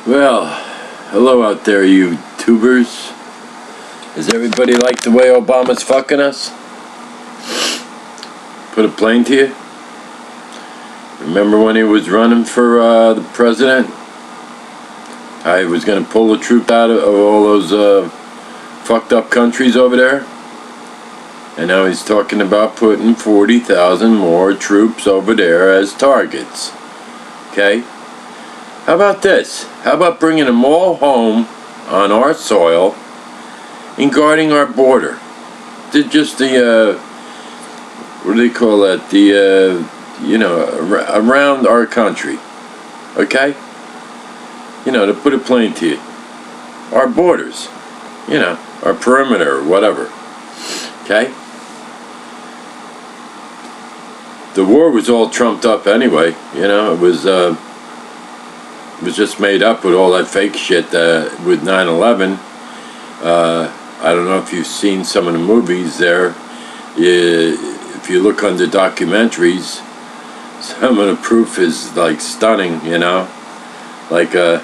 Well, hello out there, you tubers. Does everybody like the way Obama's fucking us? Put a plane to you? Remember when he was running for the president? How he was going to pull the troop out of all those fucked up countries over there? And now he's talking about putting 40,000 more troops over there as targets. Okay? How about this? How about bringing them all home on our soil and guarding our border? Just the, what do they call that? The, around our country. Okay? To put it plain to you. Our borders. Our perimeter or whatever. Okay? The war was all trumped up anyway. It was just made up with all that fake shit with 9/11. I don't know if you've seen some of the movies there. If you look under documentaries, some of the proof is like stunning, like a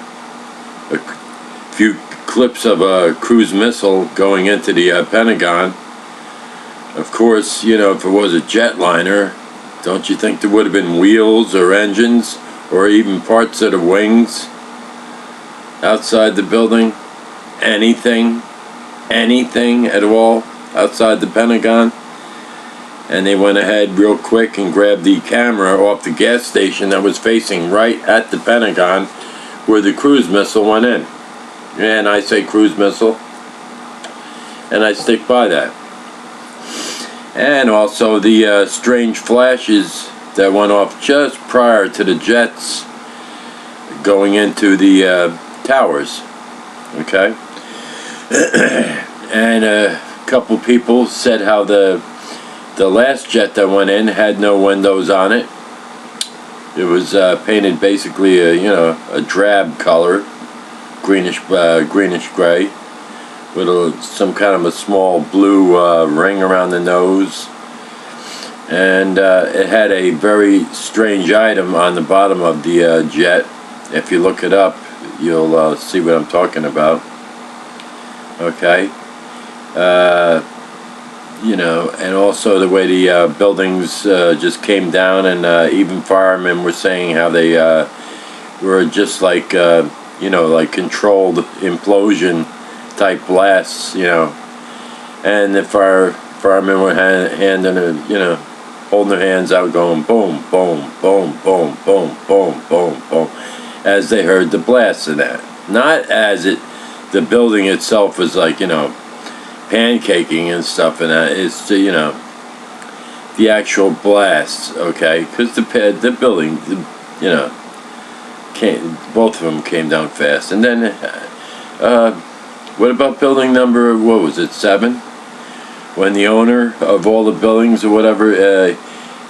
few clips of a cruise missile going into the Pentagon. Of course, if it was a jetliner, don't you think there would have been wheels or engines or even parts of the wings outside the building? Anything at all outside the Pentagon? And they went ahead real quick and grabbed the camera off the gas station that was facing right at the Pentagon where the cruise missile went in. And I say cruise missile, and I stick by that. And also the strange flashes that went off just prior to the jets going into the towers. Okay? And a couple people said how the last jet that went in had no windows on it. It was painted basically a drab color, greenish gray, with some kind of a small blue ring around the nose. And it had a very strange item on the bottom of the jet. If you look it up, you'll see what I'm talking about. Okay? And also the way the buildings just came down, and even firemen were saying how they were just like, like controlled implosion type blasts, and the firemen were holding their hands out, going boom, boom, boom, boom, boom, boom, boom, boom, as they heard the blasts of that. Not as the building itself was like, pancaking and stuff, and that. It's the actual blasts, okay? Because the building, both of them came down fast. And then, what about building number, 7? When the owner of all the buildings or whatever,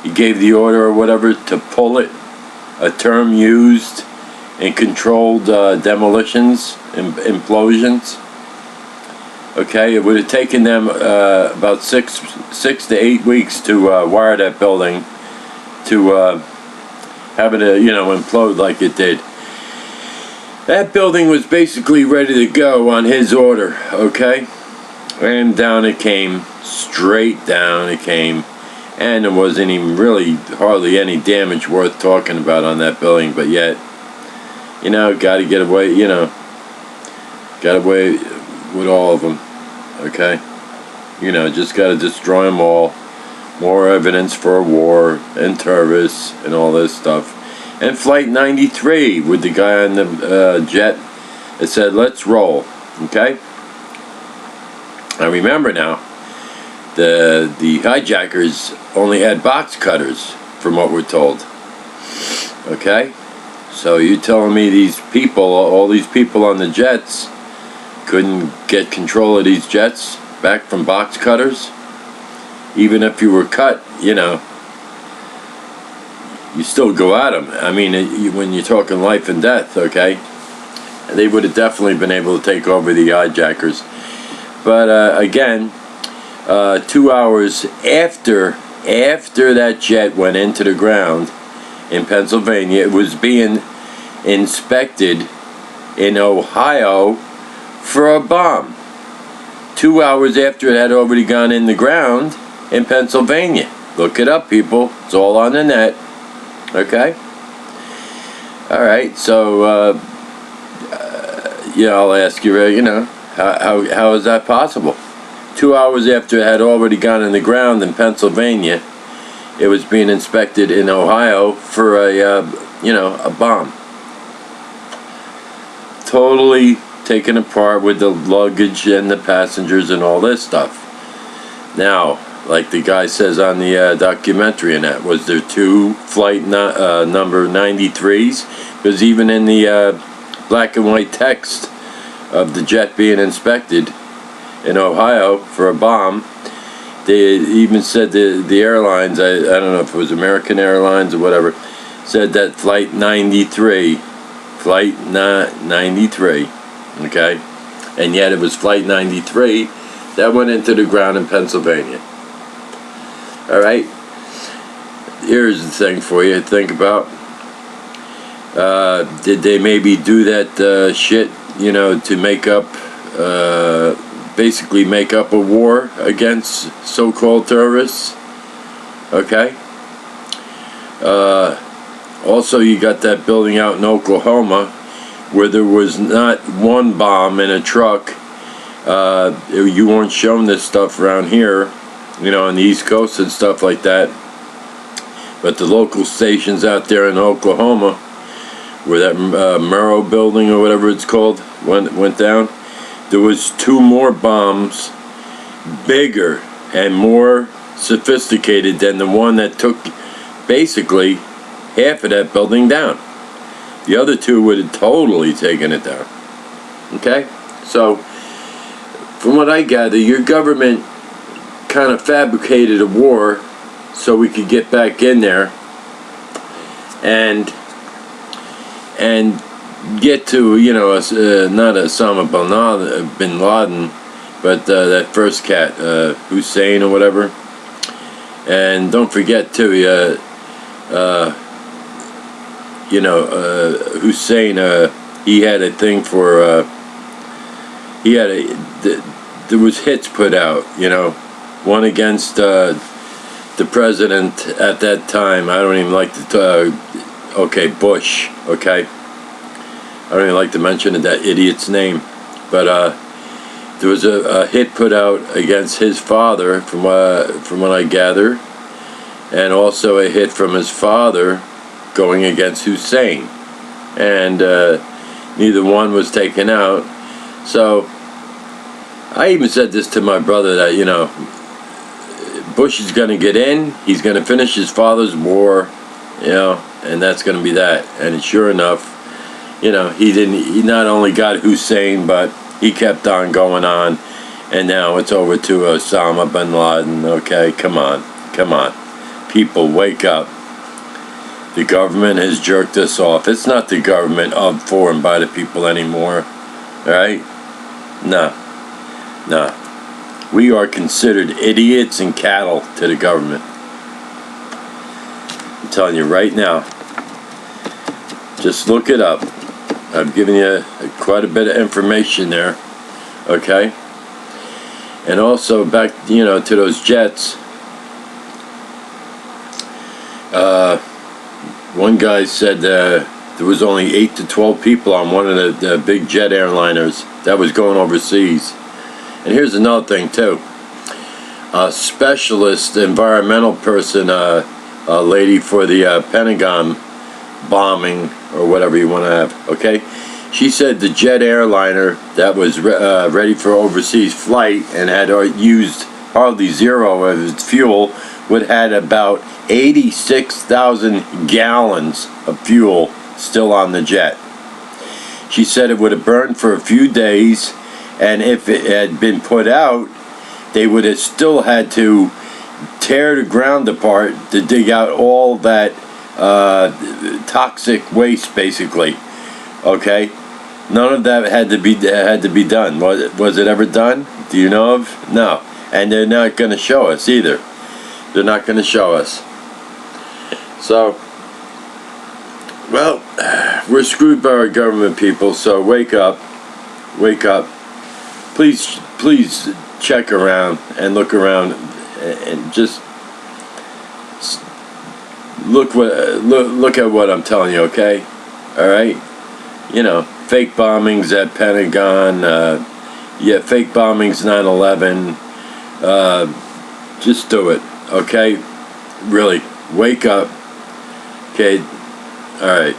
he gave the order or whatever to pull it, a term used in controlled demolitions, implosions. Okay, it would have taken them about 6 to 8 weeks to wire that building to have it, implode like it did. That building was basically ready to go on his order, okay? And down it came, straight down it came, and there wasn't even really hardly any damage worth talking about on that building, but yet, gotta get away, got away with all of them, okay? Just gotta destroy them all. More evidence for a war and terrorists and all this stuff. And Flight 93 with the guy on the jet that said, "Let's roll," okay? I remember now, the hijackers only had box cutters, from what we're told. Okay? So you telling me these people, all these people on the jets, couldn't get control of these jets back from box cutters? Even if you were cut, you still go at them. I mean, when you're talking life and death, okay? They would have definitely been able to take over the hijackers. But again, 2 hours after that jet went into the ground in Pennsylvania, it was being inspected in Ohio for a bomb. 2 hours after it had already gone in the ground in Pennsylvania. Look it up, people. It's all on the net. Okay? Alright, so, I'll ask you, how is that possible? 2 hours after it had already gone in the ground in Pennsylvania, it was being inspected in Ohio for a bomb. Totally taken apart with the luggage and the passengers and all this stuff. Now, like the guy says on the documentary and that, was there two flight number 93s? Because even in the black and white text of the jet being inspected in Ohio for a bomb, they even said the airlines, I don't know if it was American Airlines or whatever, said that flight 93, okay? And yet it was flight 93 that went into the ground in Pennsylvania. Alright? Here's the thing for you to think about. Did they maybe do that shit, to make up, basically make up a war against so-called terrorists? Okay? Also, you got that building out in Oklahoma where there was not one bomb in a truck. You weren't shown this stuff around here, on the East Coast and stuff like that. But the local stations out there in Oklahoma, where that Murrow building or whatever it's called went down, there was two more bombs, bigger and more sophisticated than the one that took basically half of that building down. The other two would have totally taken it down. Okay? So, from what I gather, your government kind of fabricated a war so we could get back in there and get to, not Osama bin Laden, but that first cat, Hussein or whatever. And don't forget too, Hussein, he had a thing for, there was hits put out, one against the president at that time. I don't even like to, Bush, okay? I don't even like to mention that idiot's name, but there was a hit put out against his father, from what I gather, and also a hit from his father going against Hussein, and neither one was taken out. So I even said this to my brother that Bush is going to get in, he's going to finish his father's war, and that's going to be that. And sure enough, he not only got Hussein, but he kept on going on, and now it's over to Osama bin Laden. Okay, come on, people, wake up. The government has jerked us off. It's not the government of, for, and by the people anymore. Alright? No. We are considered idiots and cattle to the government. I'm telling you right now. Just look it up. I've given you quite a bit of information there. Okay? And also back, to those jets. One guy said there was only 8 to 12 people on one of the big jet airliners that was going overseas. And here's another thing too. A specialist environmental person, a lady for the Pentagon bombing or whatever you want to have, okay? She said the jet airliner that was ready for overseas flight and had used hardly zero of its fuel would had about 86,000 gallons of fuel still on the jet. She said it would have burned for a few days, and if it had been put out, they would have still had to tear the ground apart to dig out all that toxic waste, basically. Okay, none of that had to be done. Was it ever done? Do you know of? No, and they're not going to show us either. They're not going to show us. So, Well, we're screwed by our government, people, so wake up. Wake up. Please check around and look around and just look at what I'm telling you, okay? All right? You know, fake bombings at Pentagon, fake bombings 9/11. Just do it, okay? Really, wake up. Okay, all right.